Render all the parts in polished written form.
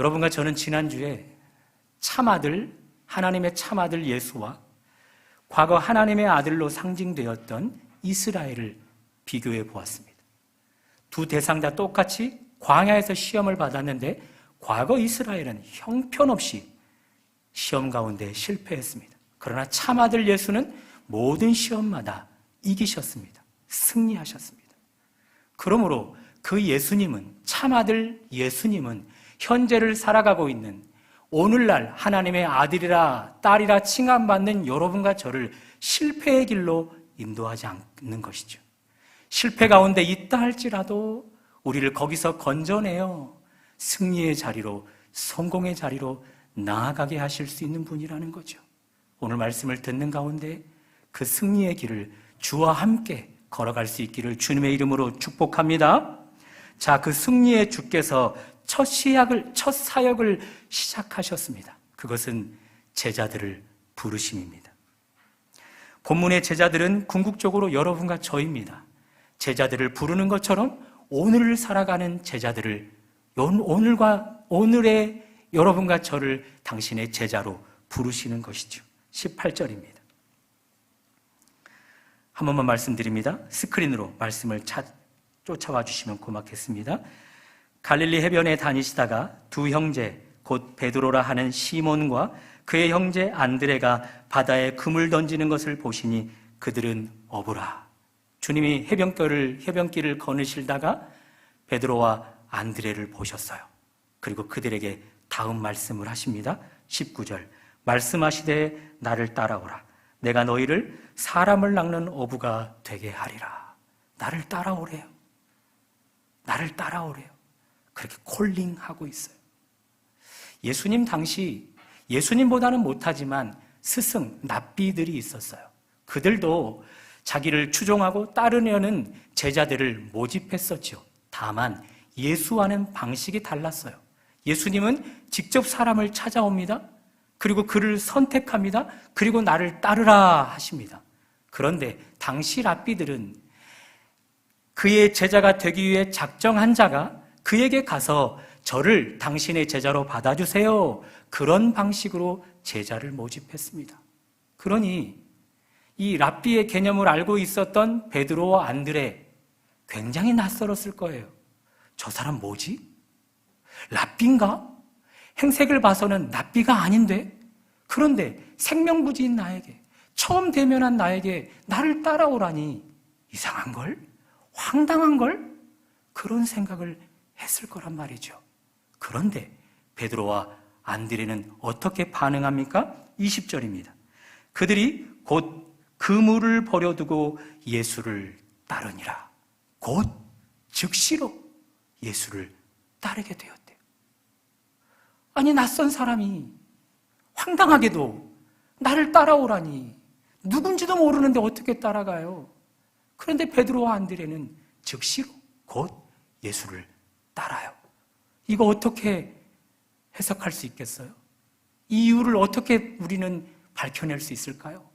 여러분과 저는 지난주에 참아들, 하나님의 참아들 예수와 과거 하나님의 아들로 상징되었던 이스라엘을 비교해 보았습니다. 두 대상 다 똑같이 광야에서 시험을 받았는데 과거 이스라엘은 형편없이 시험 가운데 실패했습니다. 그러나 참아들 예수는 모든 시험마다 이기셨습니다. 승리하셨습니다. 그러므로 그 예수님은, 참아들 예수님은 현재를 살아가고 있는 오늘날 하나님의 아들이라 딸이라 칭함받는 여러분과 저를 실패의 길로 인도하지 않는 것이죠. 실패 가운데 있다 할지라도 우리를 거기서 건져내어 승리의 자리로, 성공의 자리로 나아가게 하실 수 있는 분이라는 거죠. 오늘 말씀을 듣는 가운데 그 승리의 길을 주와 함께 걸어갈 수 있기를 주님의 이름으로 축복합니다. 자, 그 승리의 주께서 첫 사역을 시작하셨습니다. 그것은 제자들을 부르심입니다. 본문의 제자들은 궁극적으로 여러분과 저입니다. 제자들을 부르는 것처럼 오늘을 살아가는 제자들을, 오늘의 여러분과 저를 당신의 제자로 부르시는 것이죠. 18절입니다. 한 번만 말씀드립니다. 스크린으로 말씀을 쫓아와 주시면 고맙겠습니다. 갈릴리 해변에 다니시다가 두 형제, 곧 베드로라 하는 시몬과 그의 형제 안드레가 바다에 그물 던지는 것을 보시니 그들은 어부라. 주님이 해변길을 거느시다가 베드로와 안드레를 보셨어요. 그리고 그들에게 다음 말씀을 하십니다. 19절, 말씀하시되 나를 따라오라. 내가 너희를 사람을 낚는 어부가 되게 하리라. 나를 따라오래요. 나를 따라오래요. 그렇게 콜링하고 있어요. 예수님 당시 예수님보다는 못하지만 스승, 랍비들이 있었어요. 그들도 자기를 추종하고 따르려는 제자들을 모집했었죠. 다만 예수와는 방식이 달랐어요. 예수님은 직접 사람을 찾아옵니다. 그리고 그를 선택합니다. 그리고 나를 따르라 하십니다. 그런데 당시 랍비들은 그의 제자가 되기 위해 작정한 자가 그에게 가서 저를 당신의 제자로 받아주세요. 그런 방식으로 제자를 모집했습니다. 그러니 이 랍비의 개념을 알고 있었던 베드로와 안드레, 굉장히 낯설었을 거예요. 저 사람 뭐지? 랍비인가? 행색을 봐서는 랍비가 아닌데? 그런데 생명부지인 나에게, 처음 대면한 나에게 나를 따라오라니 이상한걸? 황당한걸? 그런 생각을 했을 거란 말이죠. 그런데 베드로와 안드레는 어떻게 반응합니까? 20절입니다. 그들이 곧 그물을 버려두고 예수를 따르니라. 곧 즉시로 예수를 따르게 되었대요. 아니, 낯선 사람이 황당하게도 나를 따라오라니, 누군지도 모르는데 어떻게 따라가요? 그런데 베드로와 안드레는 즉시로 곧 예수를 따라요. 이거 어떻게 해석할 수 있겠어요? 이 이유를 어떻게 우리는 밝혀낼 수 있을까요?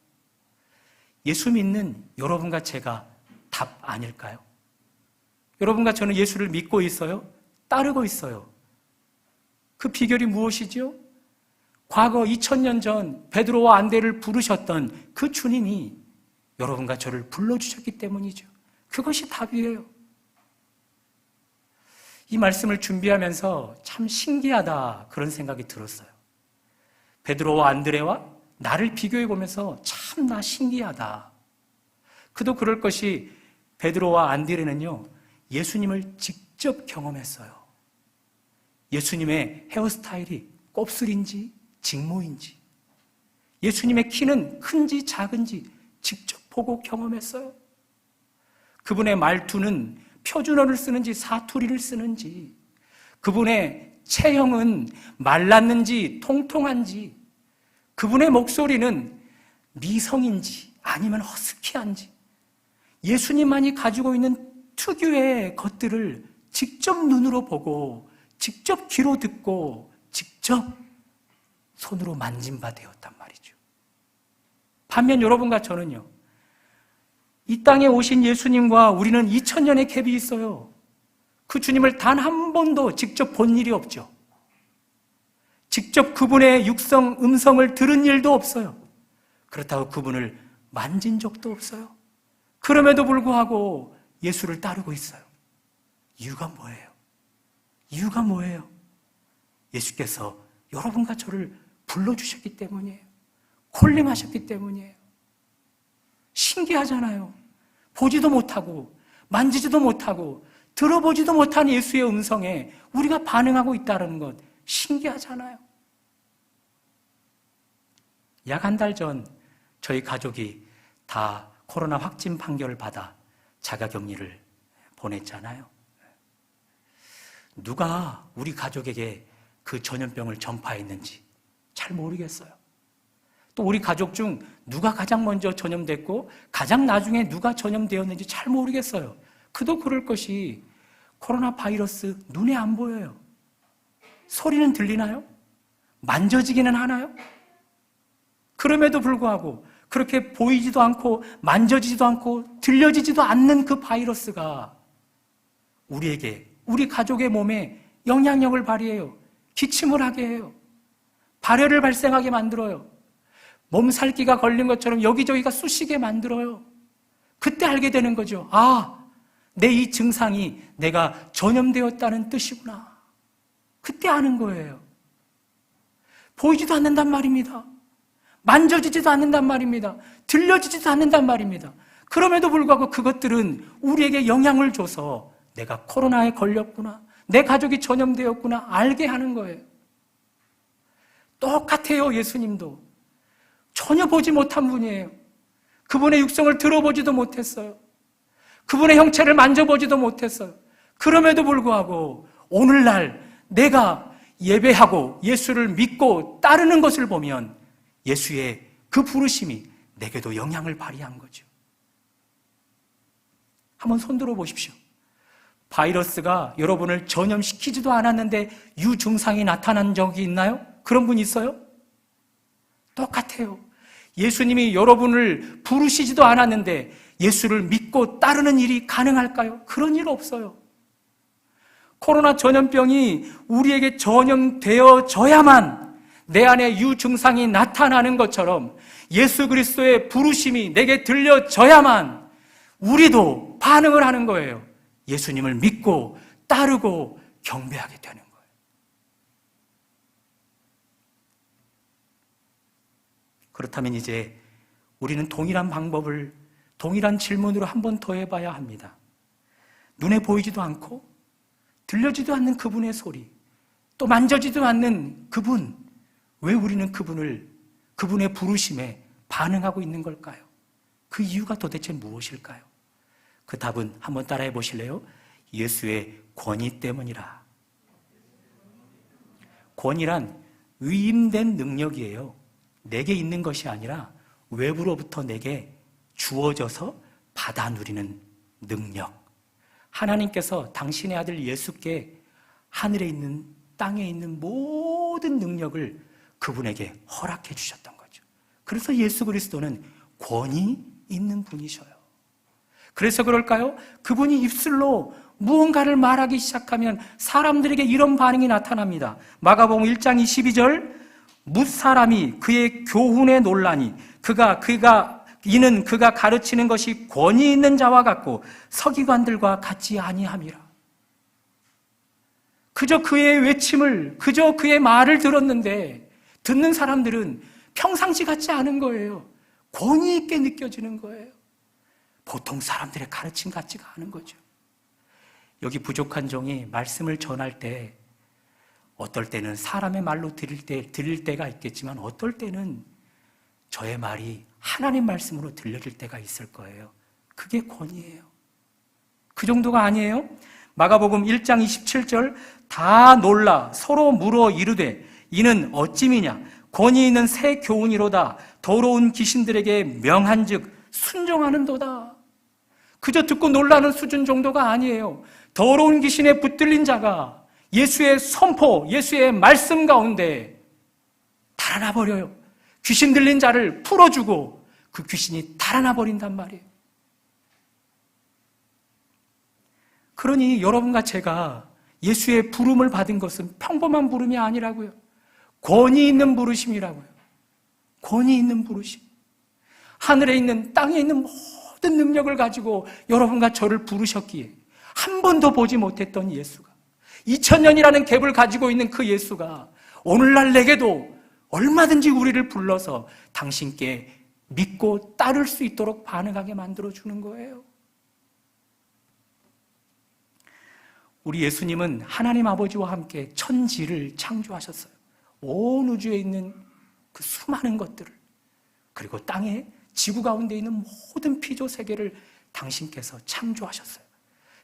예수 믿는 여러분과 제가 답 아닐까요? 여러분과 저는 예수를 믿고 있어요? 따르고 있어요. 그 비결이 무엇이죠? 과거 2000년 전 베드로와 안드레를 부르셨던 그 주님이 여러분과 저를 불러주셨기 때문이죠. 그것이 답이에요. 이 말씀을 준비하면서 참 신기하다, 그런 생각이 들었어요. 베드로와 안드레와 나를 비교해 보면서 참나 신기하다. 그도 그럴 것이, 베드로와 안드레는요, 예수님을 직접 경험했어요. 예수님의 헤어스타일이 곱슬인지 직모인지, 예수님의 키는 큰지 작은지 직접 보고 경험했어요. 그분의 말투는 표준어를 쓰는지 사투리를 쓰는지, 그분의 체형은 말랐는지 통통한지, 그분의 목소리는 미성인지 아니면 허스키한지, 예수님만이 가지고 있는 특유의 것들을 직접 눈으로 보고, 직접 귀로 듣고, 직접 손으로 만진 바 되었단 말이죠. 반면 여러분과 저는요, 이 땅에 오신 예수님과 우리는 2000년의 갭이 있어요. 그 주님을 단 한 번도 직접 본 일이 없죠. 직접 그분의 육성 음성을 들은 일도 없어요. 그렇다고 그분을 만진 적도 없어요. 그럼에도 불구하고 예수를 따르고 있어요. 이유가 뭐예요? 이유가 뭐예요? 예수께서 여러분과 저를 불러주셨기 때문이에요. 콜링하셨기 때문이에요. 신기하잖아요. 보지도 못하고 만지지도 못하고 들어보지도 못한 예수의 음성에 우리가 반응하고 있다는 것 신기하잖아요. 약 한 달 전 저희 가족이 다 코로나 확진 판결을 받아 자가격리를 보냈잖아요. 누가 우리 가족에게 그 전염병을 전파했는지 잘 모르겠어요. 또 우리 가족 중 누가 가장 먼저 전염됐고 가장 나중에 누가 전염되었는지 잘 모르겠어요. 그도 그럴 것이 코로나 바이러스 눈에 안 보여요. 소리는 들리나요? 만져지기는 하나요? 그럼에도 불구하고 그렇게 보이지도 않고 만져지지도 않고 들려지지도 않는 그 바이러스가 우리에게, 우리 가족의 몸에 영향력을 발휘해요. 기침을 하게 해요. 발열을 발생하게 만들어요. 몸살기가 걸린 것처럼 여기저기가 쑤시게 만들어요. 그때 알게 되는 거죠. 아, 내 이 증상이 내가 전염되었다는 뜻이구나. 그때 아는 거예요. 보이지도 않는단 말입니다. 만져지지도 않는단 말입니다. 들려지지도 않는단 말입니다. 그럼에도 불구하고 그것들은 우리에게 영향을 줘서 내가 코로나에 걸렸구나, 내 가족이 전염되었구나 알게 하는 거예요. 똑같아요. 예수님도 전혀 보지 못한 분이에요. 그분의 육성을 들어보지도 못했어요. 그분의 형체를 만져보지도 못했어요. 그럼에도 불구하고 오늘날 내가 예배하고 예수를 믿고 따르는 것을 보면 예수의 그 부르심이 내게도 영향을 발휘한 거죠. 한번 손들어 보십시오. 바이러스가 여러분을 전염시키지도 않았는데 유증상이 나타난 적이 있나요? 그런 분 있어요? 똑같아요. 예수님이 여러분을 부르시지도 않았는데 예수를 믿고 따르는 일이 가능할까요? 그런 일 없어요. 코로나 전염병이 우리에게 전염되어져야만 내 안에 유증상이 나타나는 것처럼 예수 그리스도의 부르심이 내게 들려져야만 우리도 반응을 하는 거예요. 예수님을 믿고 따르고 경배하게 되는 거예요. 그렇다면 이제 우리는 동일한 방법을 동일한 질문으로 한 번 더 해봐야 합니다. 눈에 보이지도 않고 들려지도 않는 그분의 소리, 또 만져지도 않는 그분, 왜 우리는 그분의 부르심에 반응하고 있는 걸까요? 그 이유가 도대체 무엇일까요? 그 답은 한번 따라해 보실래요? 예수의 권위 때문이라. 권위란 위임된 능력이에요. 내게 있는 것이 아니라 외부로부터 내게 주어져서 받아 누리는 능력. 하나님께서 당신의 아들 예수께 하늘에 있는 땅에 있는 모든 능력을 그분에게 허락해 주셨던 거죠. 그래서 예수 그리스도는 권위 있는 분이셔요. 그래서 그럴까요? 그분이 입술로 무언가를 말하기 시작하면 사람들에게 이런 반응이 나타납니다. 마가복음 1장 22절, 뭇사람이 그의 교훈에 놀라니 이는 그가 가르치는 것이 권위 있는 자와 같고 서기관들과 같지 아니함이라. 그저 그의 외침을, 그저 그의 말을 들었는데 듣는 사람들은 평상시 같지 않은 거예요. 권위 있게 느껴지는 거예요. 보통 사람들의 가르침 같지가 않은 거죠. 여기 부족한 종이 말씀을 전할 때 어떨 때는 사람의 말로 들릴 때가 있겠지만 어떨 때는 저의 말이 하나님 말씀으로 들려질 때가 있을 거예요. 그게 권위예요. 그 정도가 아니에요? 마가복음 1장 27절, 다 놀라 서로 물어 이르되 이는 어찌미냐? 권위 있는 새 교훈이로다. 더러운 귀신들에게 명한즉 순종하는도다. 그저 듣고 놀라는 수준 정도가 아니에요. 더러운 귀신에 붙들린 자가 예수의 선포, 예수의 말씀 가운데 달아나 버려요. 귀신 들린 자를 풀어주고 그 귀신이 달아나 버린단 말이에요. 그러니 여러분과 제가 예수의 부름을 받은 것은 평범한 부름이 아니라고요. 권위 있는 부르심이라고요. 권위 있는 부르심. 하늘에 있는 땅에 있는 모든 능력을 가지고 여러분과 저를 부르셨기에 한 번도 보지 못했던 예수가, 2000년이라는 갭을 가지고 있는 그 예수가 오늘날 내게도 얼마든지 우리를 불러서 당신께 믿고 따를 수 있도록 반응하게 만들어주는 거예요. 우리 예수님은 하나님 아버지와 함께 천지를 창조하셨어요. 온 우주에 있는 그 수많은 것들을, 그리고 땅에 지구 가운데 있는 모든 피조 세계를 당신께서 창조하셨어요.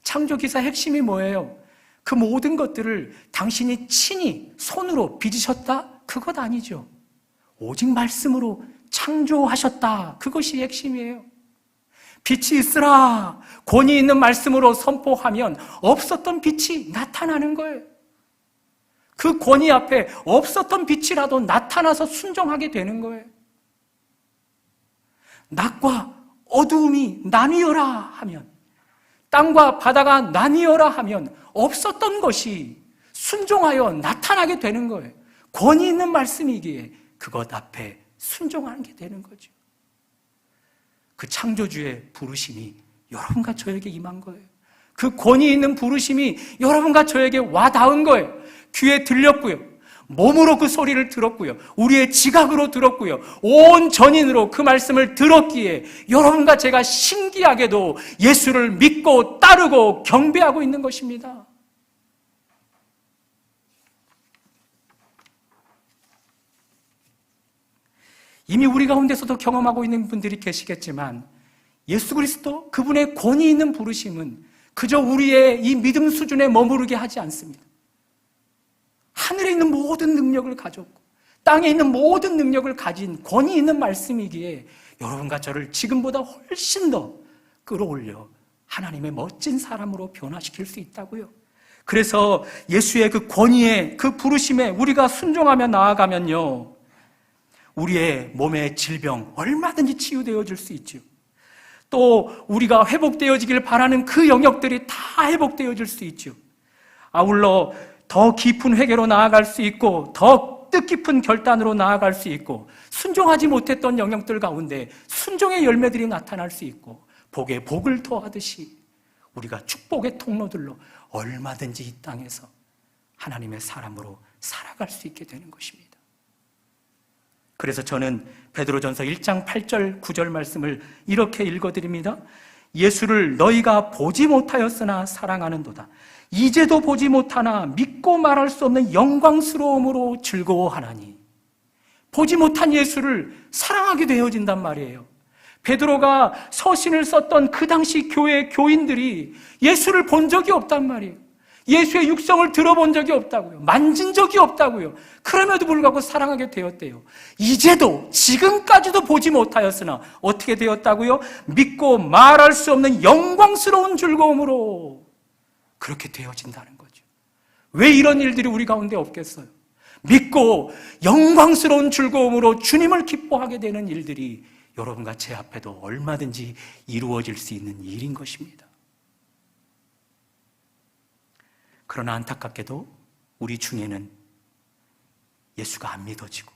창조 기사 핵심이 뭐예요? 그 모든 것들을 당신이 친히 손으로 빚으셨다? 그것 아니죠. 오직 말씀으로 창조하셨다. 그것이 핵심이에요. 빛이 있으라 권위 있는 말씀으로 선포하면 없었던 빛이 나타나는 거예요. 그 권위 앞에 없었던 빛이라도 나타나서 순종하게 되는 거예요. 낮과 어두움이 나뉘어라 하면, 땅과 바다가 나뉘어라 하면 없었던 것이 순종하여 나타나게 되는 거예요. 권위 있는 말씀이기에 그것 앞에 순종하는 게 되는 거죠. 그 창조주의 부르심이 여러분과 저에게 임한 거예요. 그 권위 있는 부르심이 여러분과 저에게 와닿은 거예요. 귀에 들렸고요, 몸으로 그 소리를 들었고요, 우리의 지각으로 들었고요, 온 전인으로 그 말씀을 들었기에 여러분과 제가 신기하게도 예수를 믿고 따르고 경배하고 있는 것입니다. 이미 우리 가운데서도 경험하고 있는 분들이 계시겠지만, 예수 그리스도 그분의 권위 있는 부르심은 그저 우리의 이 믿음 수준에 머무르게 하지 않습니다. 하늘에 있는 모든 능력을 가졌고 땅에 있는 모든 능력을 가진 권위 있는 말씀이기에 여러분과 저를 지금보다 훨씬 더 끌어올려 하나님의 멋진 사람으로 변화시킬 수 있다고요. 그래서 예수의 그 권위에, 그 부르심에 우리가 순종하며 나아가면요, 우리의 몸의 질병 얼마든지 치유되어질 수 있죠. 또 우리가 회복되어지길 바라는 그 영역들이 다 회복되어질 수 있죠. 아울러 더 깊은 회개로 나아갈 수 있고, 더 뜻깊은 결단으로 나아갈 수 있고, 순종하지 못했던 영역들 가운데 순종의 열매들이 나타날 수 있고, 복에 복을 더하듯이 우리가 축복의 통로들로 얼마든지 이 땅에서 하나님의 사람으로 살아갈 수 있게 되는 것입니다. 그래서 저는 베드로전서 1장 8절 9절 말씀을 이렇게 읽어드립니다. 예수를 너희가 보지 못하였으나 사랑하는도다. 이제도 보지 못하나 믿고 말할 수 없는 영광스러움으로 즐거워하나니. 보지 못한 예수를 사랑하게 되어진단 말이에요. 베드로가 서신을 썼던 그 당시 교회 교인들이 예수를 본 적이 없단 말이에요. 예수의 육성을 들어본 적이 없다고요. 만진 적이 없다고요. 그럼에도 불구하고 사랑하게 되었대요. 이제도, 지금까지도 보지 못하였으나 어떻게 되었다고요? 믿고 말할 수 없는 영광스러운 즐거움으로 그렇게 되어진다는 거죠. 왜 이런 일들이 우리 가운데 없겠어요? 믿고 영광스러운 즐거움으로 주님을 기뻐하게 되는 일들이 여러분과 제 앞에도 얼마든지 이루어질 수 있는 일인 것입니다. 그러나 안타깝게도 우리 중에는 예수가 안 믿어지고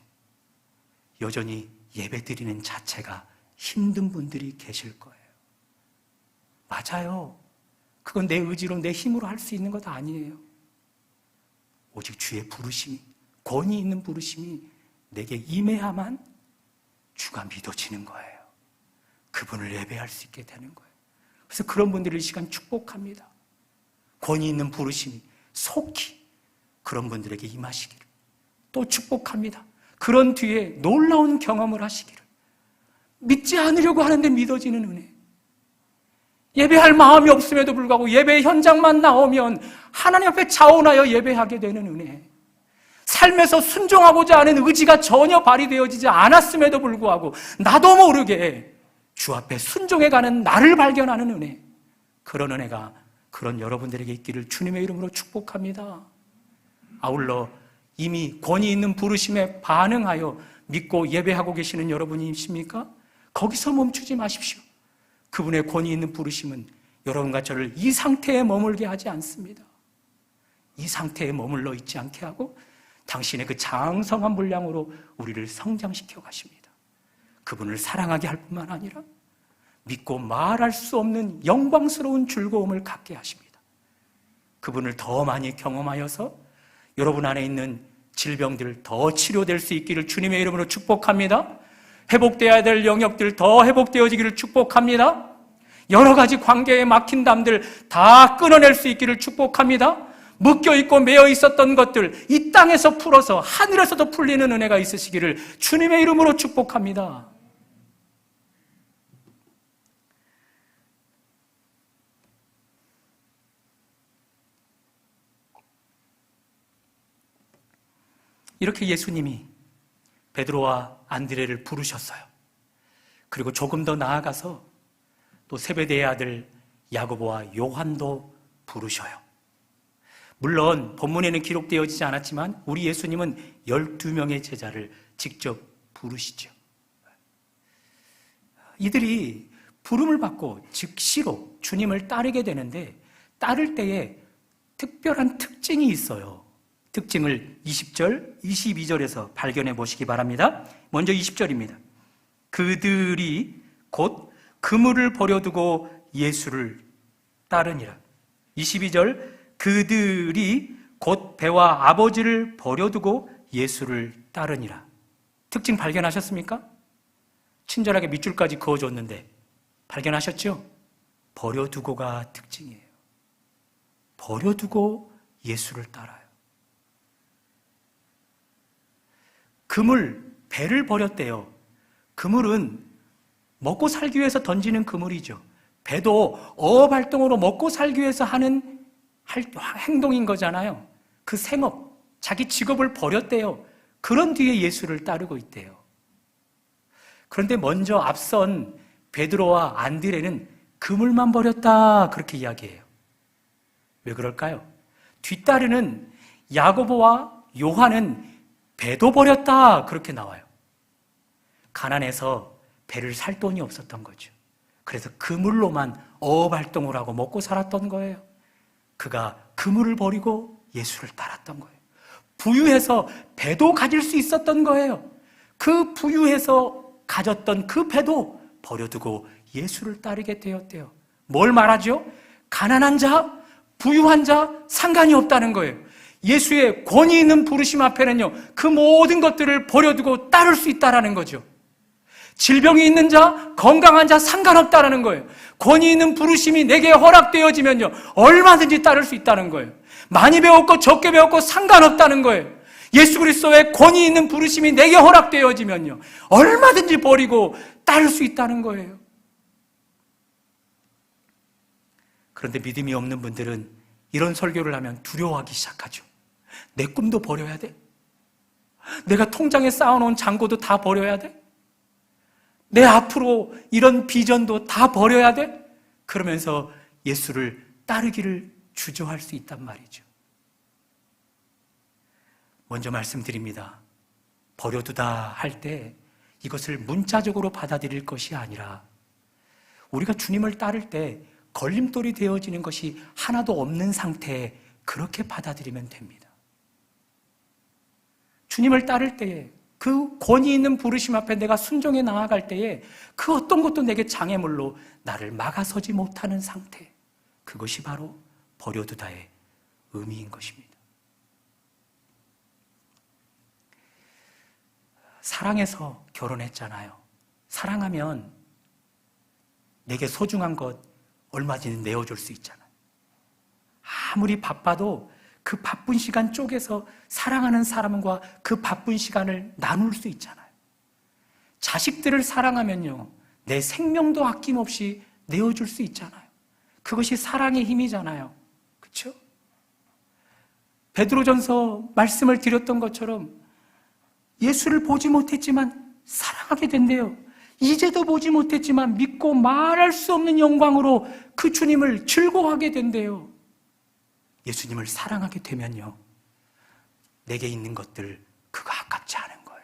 여전히 예배드리는 자체가 힘든 분들이 계실 거예요. 맞아요. 그건 내 의지로, 내 힘으로 할 수 있는 것 아니에요. 오직 주의 부르심이, 권위 있는 부르심이 내게 임해야만 주가 믿어지는 거예요. 그분을 예배할 수 있게 되는 거예요. 그래서 그런 분들을 이 시간 축복합니다. 권위 있는 부르심이 속히 그런 분들에게 임하시기를 또 축복합니다. 그런 뒤에 놀라운 경험을 하시기를. 믿지 않으려고 하는데 믿어지는 은혜. 예배할 마음이 없음에도 불구하고 예배 현장만 나오면 하나님 앞에 자원하여 예배하게 되는 은혜. 삶에서 순종하고자 하는 의지가 전혀 발휘되어지지 않았음에도 불구하고 나도 모르게 주 앞에 순종해가는 나를 발견하는 은혜. 그런 은혜가 그런 여러분들에게 있기를 주님의 이름으로 축복합니다. 아울러 이미 권위 있는 부르심에 반응하여 믿고 예배하고 계시는 여러분이십니까? 거기서 멈추지 마십시오. 그분의 권위 있는 부르심은 여러분과 저를 이 상태에 머물게 하지 않습니다. 이 상태에 머물러 있지 않게 하고 당신의 그 장성한 분량으로 우리를 성장시켜 가십니다. 그분을 사랑하게 할 뿐만 아니라 믿고 말할 수 없는 영광스러운 즐거움을 갖게 하십니다. 그분을 더 많이 경험하여서 여러분 안에 있는 질병들 더 치료될 수 있기를 주님의 이름으로 축복합니다. 회복되어야 될 영역들 더 회복되어지기를 축복합니다. 여러 가지 관계에 막힌 담들 다 끊어낼 수 있기를 축복합니다. 묶여있고 매여 있었던 것들 이 땅에서 풀어서 하늘에서도 풀리는 은혜가 있으시기를 주님의 이름으로 축복합니다. 이렇게 예수님이 베드로와 안드레를 부르셨어요. 그리고 조금 더 나아가서 또 세베대의 아들 야고보와 요한도 부르셔요. 물론 본문에는 기록되어지지 않았지만 우리 예수님은 12명의 제자를 직접 부르시죠. 이들이 부름을 받고 즉시로 주님을 따르게 되는데 따를 때에 특별한 특징이 있어요. 특징을 20절, 22절에서 발견해 보시기 바랍니다. 먼저 20절입니다. 그들이 곧 그물을 버려두고 예수를 따르니라. 22절, 그들이 곧 배와 아버지를 버려두고 예수를 따르니라. 특징 발견하셨습니까? 친절하게 밑줄까지 그어줬는데 발견하셨죠? 버려두고가 특징이에요. 버려두고 예수를 따라요. 그물, 배를 버렸대요. 그물은 먹고 살기 위해서 던지는 그물이죠. 배도 어업 활동으로 먹고 살기 위해서 하는 행동인 거잖아요. 그 생업, 자기 직업을 버렸대요. 그런 뒤에 예수를 따르고 있대요. 그런데 먼저 앞선 베드로와 안드레는 그물만 버렸다 그렇게 이야기해요. 왜 그럴까요? 뒤따르는 야고보와 요한은 배도 버렸다 그렇게 나와요. 가난해서 배를 살 돈이 없었던 거죠. 그래서 그물로만 어업활동을 하고 먹고 살았던 거예요. 그가 그물을 버리고 예수를 따랐던 거예요. 부유해서 배도 가질 수 있었던 거예요. 그 부유해서 가졌던 그 배도 버려두고 예수를 따르게 되었대요. 뭘 말하죠? 가난한 자, 부유한 자 상관이 없다는 거예요. 예수의 권위 있는 부르심 앞에는요, 그 모든 것들을 버려두고 따를 수 있다는 거죠. 질병이 있는 자, 건강한 자 상관없다는 거예요. 권위 있는 부르심이 내게 허락되어지면요, 얼마든지 따를 수 있다는 거예요. 많이 배웠고 적게 배웠고 상관없다는 거예요. 예수 그리스도의 권위 있는 부르심이 내게 허락되어지면요, 얼마든지 버리고 따를 수 있다는 거예요. 그런데 믿음이 없는 분들은 이런 설교를 하면 두려워하기 시작하죠. 내 꿈도 버려야 돼? 내가 통장에 쌓아놓은 잔고도 다 버려야 돼? 내 앞으로 이런 비전도 다 버려야 돼? 그러면서 예수를 따르기를 주저할 수 있단 말이죠. 먼저 말씀드립니다. 버려두다 할 때 이것을 문자적으로 받아들일 것이 아니라 우리가 주님을 따를 때 걸림돌이 되어지는 것이 하나도 없는 상태에 그렇게 받아들이면 됩니다. 주님을 따를 때에 그 권위 있는 부르심 앞에 내가 순종해 나아갈 때에 그 어떤 것도 내게 장애물로 나를 막아서지 못하는 상태, 그것이 바로 버려두다의 의미인 것입니다. 사랑해서 결혼했잖아요. 사랑하면 내게 소중한 것 얼마든지 내어줄 수 있잖아요. 아무리 바빠도 그 바쁜 시간 쪼개서 사랑하는 사람과 그 바쁜 시간을 나눌 수 있잖아요. 자식들을 사랑하면요, 내 생명도 아낌없이 내어줄 수 있잖아요. 그것이 사랑의 힘이잖아요. 그렇죠? 베드로전서 말씀을 드렸던 것처럼 예수를 보지 못했지만 사랑하게 된대요. 이제도 보지 못했지만 믿고 말할 수 없는 영광으로 그 주님을 즐거워하게 된대요. 예수님을 사랑하게 되면요, 내게 있는 것들 그거 아깝지 않은 거예요.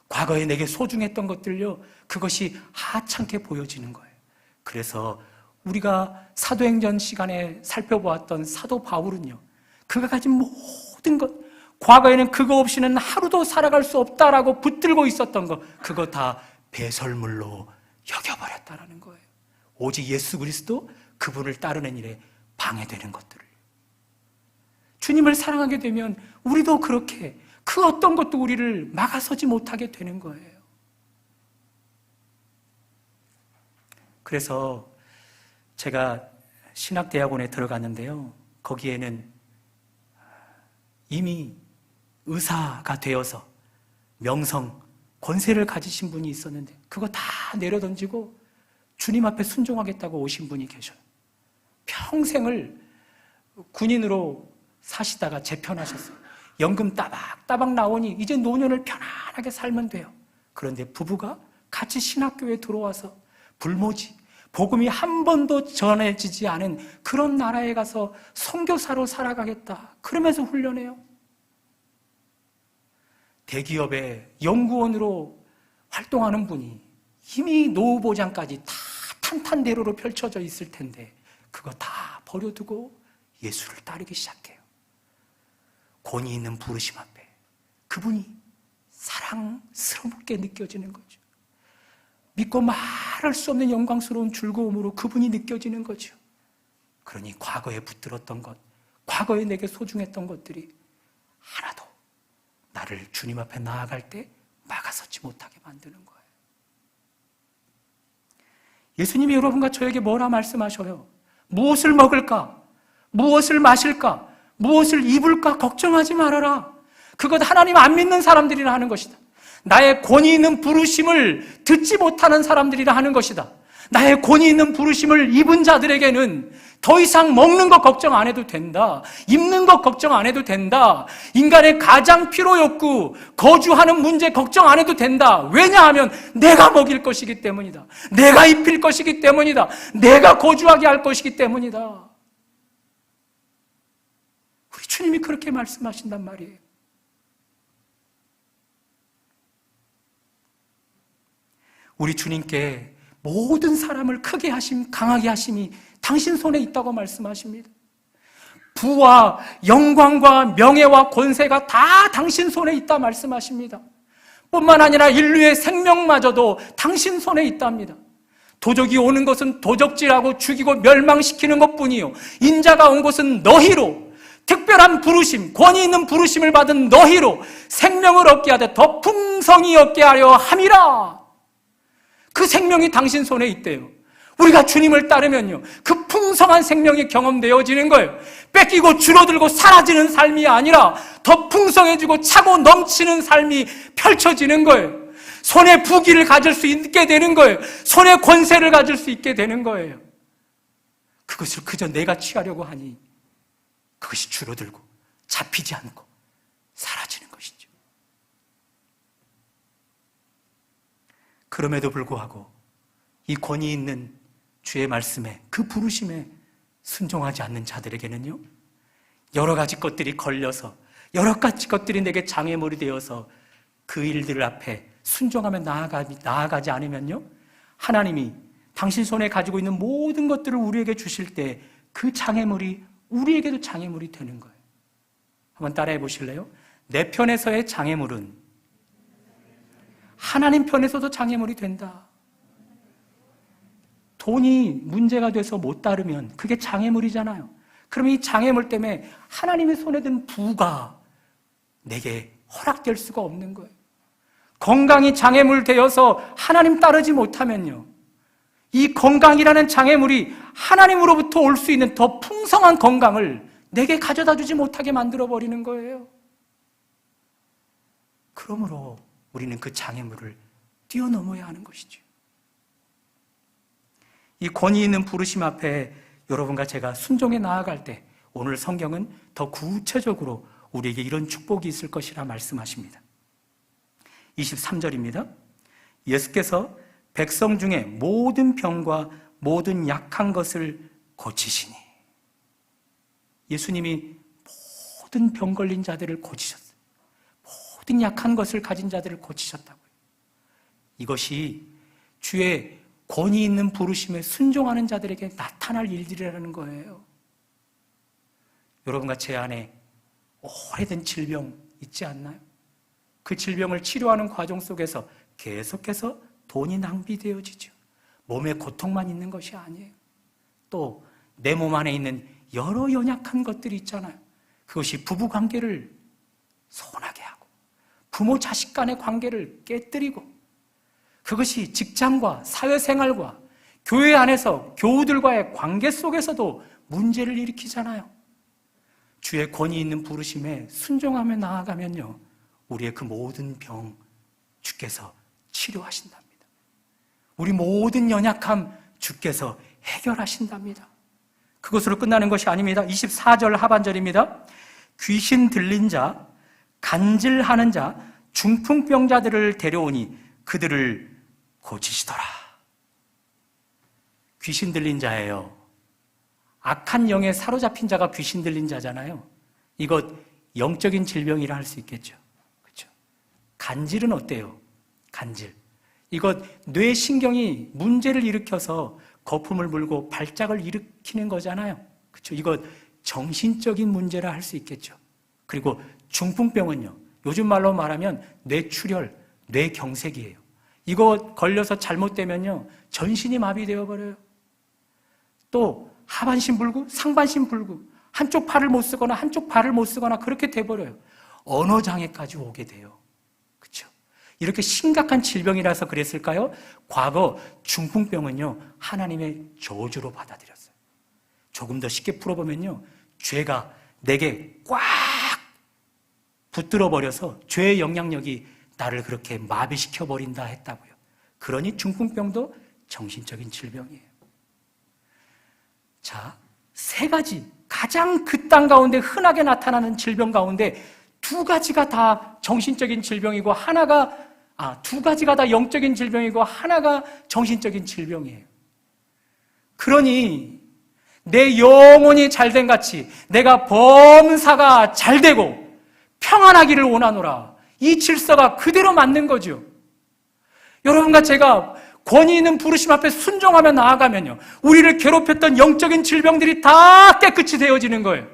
과거에 내게 소중했던 것들요, 그것이 하찮게 보여지는 거예요. 그래서 우리가 사도행전 시간에 살펴보았던 사도 바울은요, 그가 가진 모든 것, 과거에는 그거 없이는 하루도 살아갈 수 없다라고 붙들고 있었던 거, 그거 다 배설물로 여겨버렸다라는 거예요. 오직 예수 그리스도, 그분을 따르는 일에 방해되는 것들을. 주님을 사랑하게 되면 우리도 그렇게 그 어떤 것도 우리를 막아서지 못하게 되는 거예요. 그래서 제가 신학대학원에 들어갔는데요, 거기에는 이미 의사가 되어서 명성, 권세를 가지신 분이 있었는데 그거 다 내려던지고 주님 앞에 순종하겠다고 오신 분이 계셔요. 평생을 군인으로 사시다가 재편하셨어요. 연금 따박따박 나오니 이제 노년을 편안하게 살면 돼요. 그런데 부부가 같이 신학교에 들어와서 불모지, 복음이 한 번도 전해지지 않은 그런 나라에 가서 선교사로 살아가겠다, 그러면서 훈련해요. 대기업의 연구원으로 활동하는 분이 이미 노후보장까지 다 탄탄대로로 펼쳐져 있을 텐데 그거 다 버려두고 예수를 따르기 시작해요. 권위 있는 부르심 앞에 그분이 사랑스럽게 느껴지는 거죠. 믿고 말할 수 없는 영광스러운 즐거움으로 그분이 느껴지는 거죠. 그러니 과거에 붙들었던 것, 과거에 내게 소중했던 것들이 하나도 나를 주님 앞에 나아갈 때 막아서지 못하게 만드는 거예요. 예수님이 여러분과 저에게 뭐라 말씀하셔요? 무엇을 먹을까? 무엇을 마실까? 무엇을 입을까? 걱정하지 말아라. 그것 하나님 안 믿는 사람들이라 하는 것이다. 나의 권위 있는 부르심을 듣지 못하는 사람들이라 하는 것이다. 나의 권위 있는 부르심을 입은 자들에게는 더 이상 먹는 것 걱정 안 해도 된다. 입는 것 걱정 안 해도 된다. 인간의 가장 필요 욕구, 거주하는 문제 걱정 안 해도 된다. 왜냐하면 내가 먹일 것이기 때문이다. 내가 입힐 것이기 때문이다. 내가 거주하게 할 것이기 때문이다. 우리 주님이 그렇게 말씀하신단 말이에요. 우리 주님께 모든 사람을 크게 하심, 강하게 하심이 당신 손에 있다고 말씀하십니다. 부와 영광과 명예와 권세가 다 당신 손에 있다 말씀하십니다. 뿐만 아니라 인류의 생명마저도 당신 손에 있답니다. 도적이 오는 것은 도적질하고 죽이고 멸망시키는 것뿐이요, 인자가 온 것은 너희로, 특별한 부르심, 권위 있는 부르심을 받은 너희로 생명을 얻게 하되 더 풍성히 얻게 하려 함이라. 그 생명이 당신 손에 있대요. 우리가 주님을 따르면요, 그 풍성한 생명이 경험되어지는 거예요. 뺏기고 줄어들고 사라지는 삶이 아니라 더 풍성해지고 차고 넘치는 삶이 펼쳐지는 거예요. 손에 부귀를 가질 수 있게 되는 거예요. 손에 권세를 가질 수 있게 되는 거예요. 그것을 그저 내가 취하려고 하니 그것이 줄어들고 잡히지 않고 사라지는 것이죠. 그럼에도 불구하고 이 권위 있는 주의 말씀에, 그 부르심에 순종하지 않는 자들에게는요, 여러 가지 것들이 걸려서, 여러 가지 것들이 내게 장애물이 되어서 그 일들 앞에 순종하며 나아가지 않으면요, 하나님이 당신 손에 가지고 있는 모든 것들을 우리에게 주실 때 그 장애물이 우리에게도 장애물이 되는 거예요. 한번 따라해 보실래요? 내 편에서의 장애물은 하나님 편에서도 장애물이 된다. 돈이 문제가 돼서 못 따르면 그게 장애물이잖아요. 그럼 이 장애물 때문에 하나님의 손에 든 부가 내게 허락될 수가 없는 거예요. 건강이 장애물 되어서 하나님 따르지 못하면요, 이 건강이라는 장애물이 하나님으로부터 올 수 있는 더 풍성한 건강을 내게 가져다 주지 못하게 만들어버리는 거예요. 그러므로 우리는 그 장애물을 뛰어넘어야 하는 것이죠. 이 권위 있는 부르심 앞에 여러분과 제가 순종해 나아갈 때 오늘 성경은 더 구체적으로 우리에게 이런 축복이 있을 것이라 말씀하십니다. 23절입니다. 예수께서 백성 중에 모든 병과 모든 약한 것을 고치시니. 예수님이 모든 병 걸린 자들을 고치셨어요. 모든 약한 것을 가진 자들을 고치셨다고요. 이것이 주의 권위 있는 부르심에 순종하는 자들에게 나타날 일들이라는 거예요. 여러분과 제 안에 오래된 질병, 있지 않나요? 그 질병을 치료하는 과정 속에서 계속해서 돈이 낭비되어지죠. 몸에 고통만 있는 것이 아니에요. 또 내 몸 안에 있는 여러 연약한 것들이 있잖아요. 그것이 부부 관계를 소원하게 하고 부모 자식 간의 관계를 깨뜨리고 그것이 직장과 사회생활과 교회 안에서 교우들과의 관계 속에서도 문제를 일으키잖아요. 주의 권위 있는 부르심에 순종하며 나아가면요, 우리의 그 모든 병 주께서 치료하신답니다. 우리 모든 연약함 주께서 해결하신답니다. 그것으로 끝나는 것이 아닙니다. 24절 하반절입니다. 귀신 들린 자, 간질하는 자, 중풍병자들을 데려오니 그들을 고치시더라. 귀신 들린 자예요. 악한 영에 사로잡힌 자가 귀신 들린 자잖아요. 이것 영적인 질병이라 할 수 있겠죠. 그렇죠? 간질은 어때요? 간질. 이것 뇌신경이 문제를 일으켜서 거품을 불고 발작을 일으키는 거잖아요. 그렇죠? 이것 정신적인 문제라 할 수 있겠죠. 그리고 중풍병은요, 요즘 말로 말하면 뇌출혈, 뇌경색이에요. 이거 걸려서 잘못되면요, 전신이 마비되어 버려요. 또 하반신 불구, 상반신 불구, 한쪽 팔을 못 쓰거나 한쪽 발을 못 쓰거나 그렇게 돼버려요. 언어장애까지 오게 돼요. 그렇죠? 이렇게 심각한 질병이라서 그랬을까요? 과거 중풍병은요, 하나님의 저주로 받아들였어요. 조금 더 쉽게 풀어보면요, 죄가 내게 꽉 붙들어 버려서 죄의 영향력이 나를 그렇게 마비시켜 버린다 했다고요. 그러니 중풍병도 정신적인 질병이에요. 자, 세 가지 가장 그 땅 가운데 흔하게 나타나는 질병 가운데 두 가지가 다 정신적인 질병이고 두 가지가 다 영적인 질병이고 하나가 정신적인 질병이에요. 그러니 내 영혼이 잘된 같이 내가 범사가 잘되고 평안하기를 원하노라. 이 질서가 그대로 맞는 거죠. 여러분과 제가 권위 있는 부르심 앞에 순종하며 나아가면요, 우리를 괴롭혔던 영적인 질병들이 다 깨끗이 되어지는 거예요.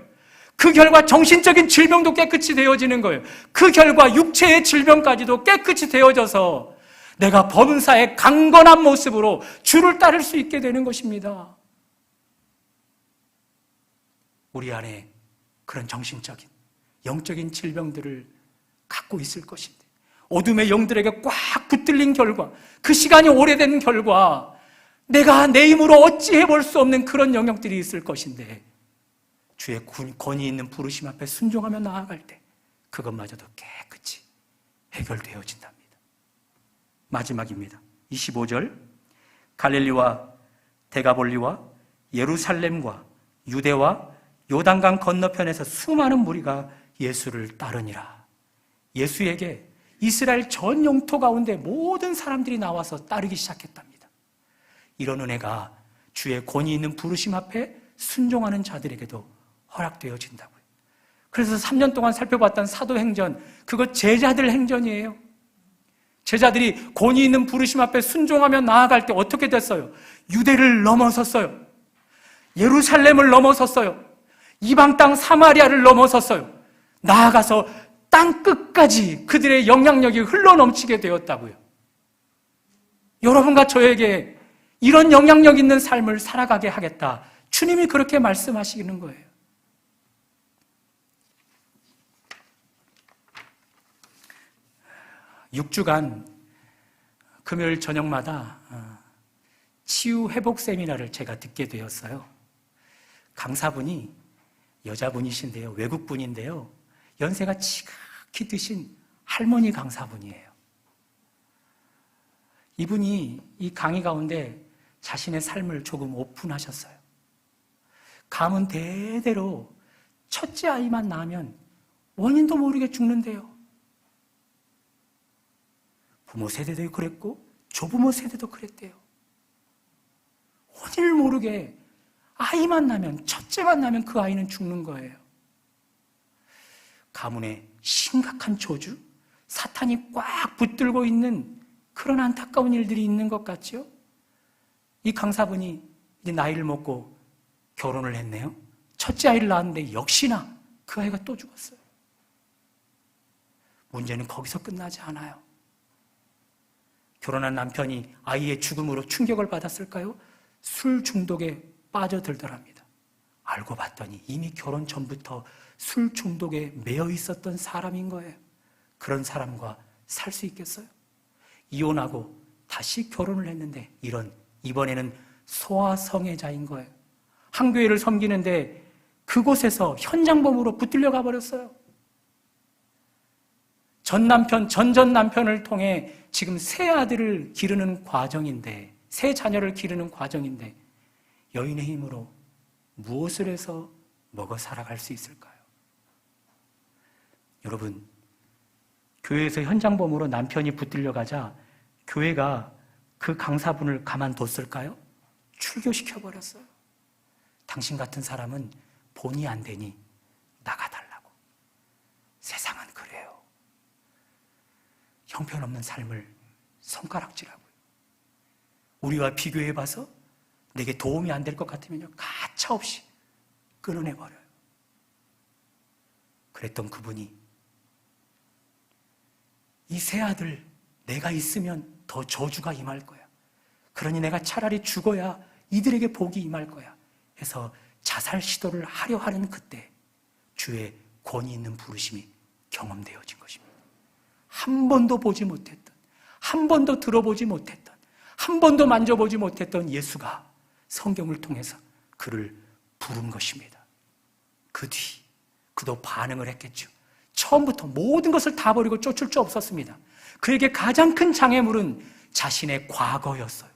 그 결과 정신적인 질병도 깨끗이 되어지는 거예요. 그 결과 육체의 질병까지도 깨끗이 되어져서 내가 범사의 강건한 모습으로 주를 따를 수 있게 되는 것입니다. 우리 안에 그런 정신적인, 영적인 질병들을 갖고 있을 것인데 어둠의 영들에게 꽉 붙들린 결과, 그 시간이 오래된 결과 내가 내 힘으로 어찌 해볼 수 없는 그런 영역들이 있을 것인데 주의 권위 있는 부르심 앞에 순종하며 나아갈 때 그것마저도 깨끗이 해결되어진답니다. 마지막입니다. 25절, 갈릴리와 데가볼리와 예루살렘과 유대와 요단강 건너편에서 수많은 무리가 예수를 따르니라. 예수에게 이스라엘 전 영토 가운데 모든 사람들이 나와서 따르기 시작했답니다. 이런 은혜가 주의 권위 있는 부르심 앞에 순종하는 자들에게도 허락되어진다고요. 그래서 3년 동안 살펴봤던 사도행전, 그거 제자들 행전이에요. 제자들이 권위 있는 부르심 앞에 순종하며 나아갈 때 어떻게 됐어요? 유대를 넘어섰어요. 예루살렘을 넘어섰어요. 이방 땅 사마리아를 넘어섰어요. 나아가서 땅 끝까지 그들의 영향력이 흘러넘치게 되었다고요. 여러분과 저에게 이런 영향력 있는 삶을 살아가게 하겠다. 주님이 그렇게 말씀하시는 거예요. (6주간) 금요일 저녁마다 치유 회복 세미나를 제가 듣게 되었어요. 강사분이 여자분이신데요, 외국분인데요, 연세가 지극히 드신 할머니 강사분이에요. 이분이 이 강의 가운데 자신의 삶을 조금 오픈하셨어요. 가문 대대로 첫째 아이만 낳으면 원인도 모르게 죽는데요. 부모 세대도 그랬고 조부모 세대도 그랬대요. 원인을 모르게 아이만 낳으면, 첫째만 낳으면 그 아이는 죽는 거예요. 가문에 심각한 저주, 사탄이 꽉 붙들고 있는 그런 안타까운 일들이 있는 것 같죠? 이 강사분이 이제 나이를 먹고 결혼을 했네요. 첫째 아이를 낳았는데 역시나 그 아이가 또 죽었어요. 문제는 거기서 끝나지 않아요. 결혼한 남편이 아이의 죽음으로 충격을 받았을까요? 술 중독에 빠져들더랍니다. 알고 봤더니 이미 결혼 전부터 술 중독에 매여 있었던 사람인 거예요. 그런 사람과 살 수 있겠어요? 이혼하고 다시 결혼을 했는데 이번에는 소아성애자인 거예요. 한 교회를 섬기는데 그곳에서 현장범으로 붙들려 가버렸어요. 전 남편을 통해 지금 새 아들을 기르는 과정인데, 새 자녀를 기르는 과정인데, 여인의 힘으로 무엇을 해서 먹어 살아갈 수 있을까요? 여러분, 교회에서 현장범으로 남편이 붙들려 가자 교회가 그 강사분을 가만뒀을까요? 출교시켜버렸어요. 당신 같은 사람은 본의 안 되니 나가달라고. 세상은 그래요. 형편없는 삶을 손가락질하고요. 우리와 비교해봐서 내게 도움이 안 될 것 같으면요, 가차없이 끊어내버려요. 그랬던 그분이 이 새 아들 내가 있으면 더 저주가 임할 거야. 그러니 내가 차라리 죽어야 이들에게 복이 임할 거야 해서 자살 시도를 하려 하는 그때 주의 권위 있는 부르심이 경험되어진 것입니다. 한 번도 보지 못했던, 한 번도 들어보지 못했던, 한 번도 만져보지 못했던 예수가 성경을 통해서 그를 부른 것입니다. 그 뒤 그도 반응을 했겠죠. 처음부터 모든 것을 다 버리고 쫓을 수 없었습니다. 그에게 가장 큰 장애물은 자신의 과거였어요.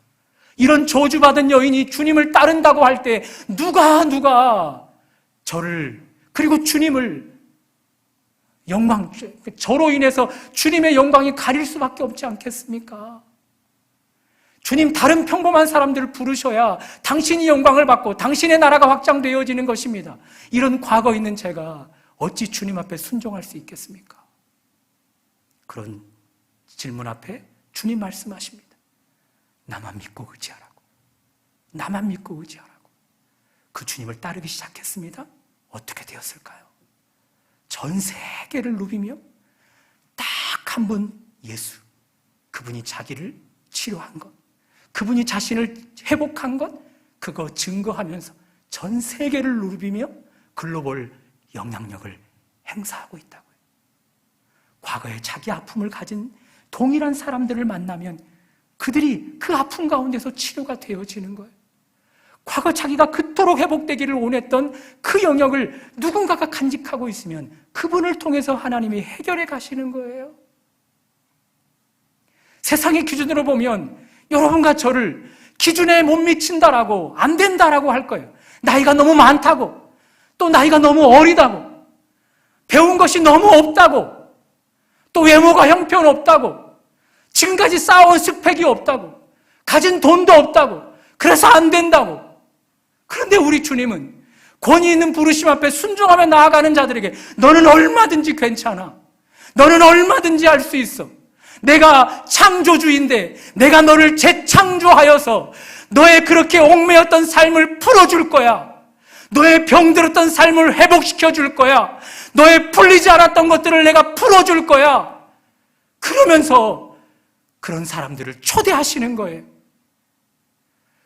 이런 저주받은 여인이 주님을 따른다고 할 때 누가 저를, 그리고 주님을 저로 인해서 주님의 영광이 가릴 수밖에 없지 않겠습니까? 주님, 다른 평범한 사람들을 부르셔야 당신이 영광을 받고 당신의 나라가 확장되어지는 것입니다. 이런 과거 있는 제가 어찌 주님 앞에 순종할 수 있겠습니까? 그런 질문 앞에 주님 말씀하십니다. 나만 믿고 의지하라고. 나만 믿고 의지하라고. 그 주님을 따르기 시작했습니다. 어떻게 되었을까요? 전 세계를 누비며 딱 한 분 예수, 그분이 자기를 치료한 것, 그분이 자신을 회복한 것, 그거 증거하면서 전 세계를 누비며 글로벌 영향력을 행사하고 있다고요. 과거에 자기 아픔을 가진 동일한 사람들을 만나면 그들이 그 아픔 가운데서 치료가 되어지는 거예요. 과거 자기가 그토록 회복되기를 원했던 그 영역을 누군가가 간직하고 있으면 그분을 통해서 하나님이 해결해 가시는 거예요. 세상의 기준으로 보면 여러분과 저를 기준에 못 미친다라고, 안 된다라고 할 거예요. 나이가 너무 많다고, 또 나이가 너무 어리다고, 배운 것이 너무 없다고, 또 외모가 형편없다고, 지금까지 쌓아온 스펙이 없다고, 가진 돈도 없다고, 그래서 안 된다고. 그런데 우리 주님은 권위 있는 부르심 앞에 순종하며 나아가는 자들에게 너는 얼마든지 괜찮아. 너는 얼마든지 할 수 있어. 내가 창조주인데 내가 너를 재창조하여서 너의 그렇게 옥매였던 삶을 풀어줄 거야. 너의 병들었던 삶을 회복시켜 줄 거야. 너의 풀리지 않았던 것들을 내가 풀어줄 거야. 그러면서 그런 사람들을 초대하시는 거예요.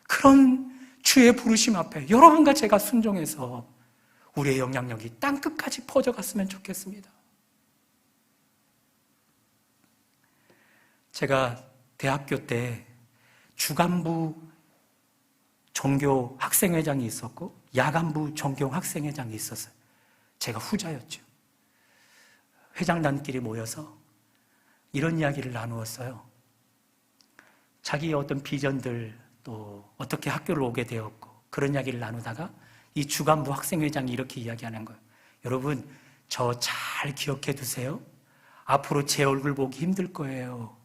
그런 주의 부르심 앞에 여러분과 제가 순종해서 우리의 영향력이 땅끝까지 퍼져갔으면 좋겠습니다. 제가 대학교 때 주간부 종교 학생회장이 있었고 야간부 종교 학생회장이 있었어요. 제가 후자였죠. 회장단끼리 모여서 이런 이야기를 나누었어요. 자기의 어떤 비전들, 또 어떻게 학교를 오게 되었고 그런 이야기를 나누다가 이 주간부 학생회장이 이렇게 이야기하는 거예요. 여러분, 저 잘 기억해 두세요. 앞으로 제 얼굴 보기 힘들 거예요.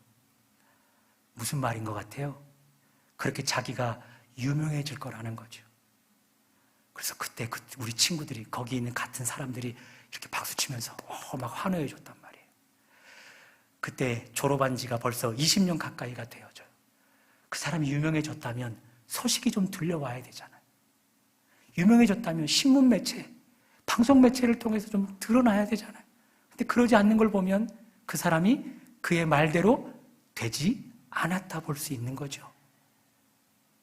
무슨 말인 것 같아요? 그렇게 자기가 유명해질 거라는 거죠. 그래서 그때 우리 친구들이, 거기 있는 같은 사람들이 이렇게 박수치면서 막 환호해 줬단 말이에요. 그때 졸업한 지가 벌써 20년 가까이가 되어져요. 그 사람이 유명해졌다면 소식이 좀 들려와야 되잖아요. 유명해졌다면 신문 매체, 방송 매체를 통해서 좀 드러나야 되잖아요. 근데 그러지 않는 걸 보면 그 사람이 그의 말대로 되지 않았다 볼 수 있는 거죠.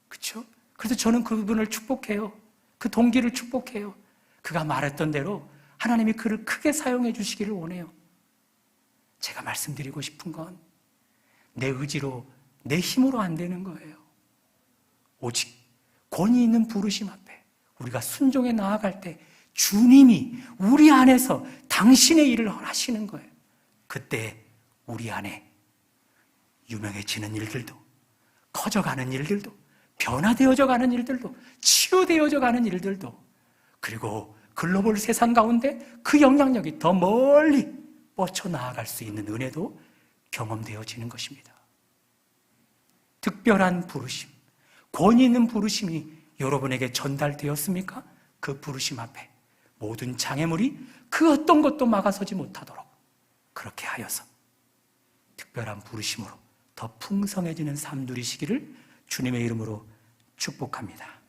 그렇죠? 그래서 저는 그분을 축복해요. 그 동기를 축복해요. 그가 말했던 대로 하나님이 그를 크게 사용해 주시기를 원해요. 제가 말씀드리고 싶은 건 내 의지로, 내 힘으로 안 되는 거예요. 오직 권위 있는 부르심 앞에 우리가 순종해 나아갈 때 주님이 우리 안에서 당신의 일을 하시는 거예요. 그때 우리 안에 유명해지는 일들도, 커져가는 일들도, 변화되어져 가는 일들도, 치유되어져 가는 일들도, 그리고 글로벌 세상 가운데 그 영향력이 더 멀리 뻗쳐나아갈 수 있는 은혜도 경험되어지는 것입니다. 특별한 부르심, 권위 있는 부르심이 여러분에게 전달되었습니까? 그 부르심 앞에 모든 장애물이 그 어떤 것도 막아서지 못하도록 그렇게 하여서 특별한 부르심으로 더 풍성해지는 삶 누리시기를 주님의 이름으로 축복합니다.